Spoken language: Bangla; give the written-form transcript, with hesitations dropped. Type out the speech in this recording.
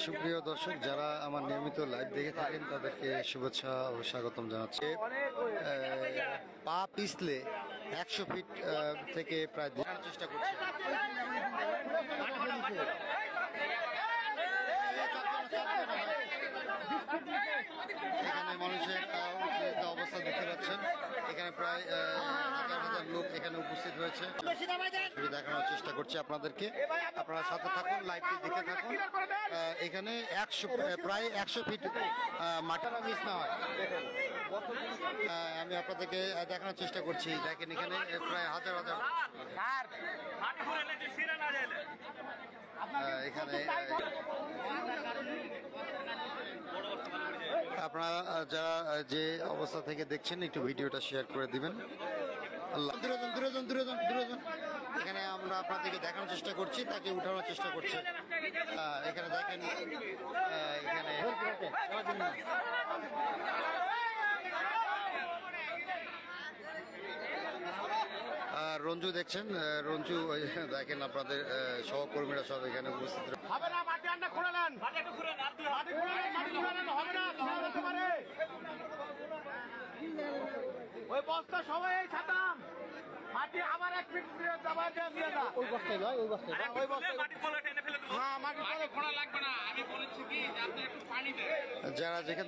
সুপ্রিয় দর্শক, যারা আমার নিয়মিত লাইভ দেখে থাকেন তাদেরকে শুভেচ্ছা ও স্বাগতম জানাচ্ছি। পা পিছলে 100 ফিট থেকে প্রায় দেখার চেষ্টা করছি। এখানে মানুষের অবস্থা দেখতে পাচ্ছেন। এখানে প্রায় হাজার হাজার লোক এখানে উপস্থিত রয়েছে। দেখানোর চেষ্টা করছি আপনাদেরকে, আপনারা সাথে থাকুন, লাইভটি দেখতে থাকুন। এখানে প্রায় 100 ফিট মাটিটা মিস না হয় আমি আপনাদেরকে দেখানোর চেষ্টা করছি। দেখেন এখানে প্রায় হাজার হাজার এখানে আপনারা যারা যে অবস্থা থেকে দেখছেন একটু ভিডিওটা শেয়ার করে দিবেন। দূরজন এখানে আমরা আপনাদেরকে দেখানোর চেষ্টা করছি, তাকে উঠানোর চেষ্টা করছি। এখানে দেখেন এখানে রঞ্জু দেখছেন, রঞ্জু দেখেন আপনাদের সহকর্মীরা সব এখানে উপস্থিত। ওই বস্তা সবাই ছাতাম মাটি আবার 1 ফিট ওই বস্তায় নয়, ওই বস্তায় ওই বস্তায় মাটি ফেলে টেনে ফেলে দেবো। হ্যাঁ, মাটি ফেলে খোঁড়া লাগবে না। আমি বলেছি কি যে আপনি একটু পানি দেন। যারা যেখানে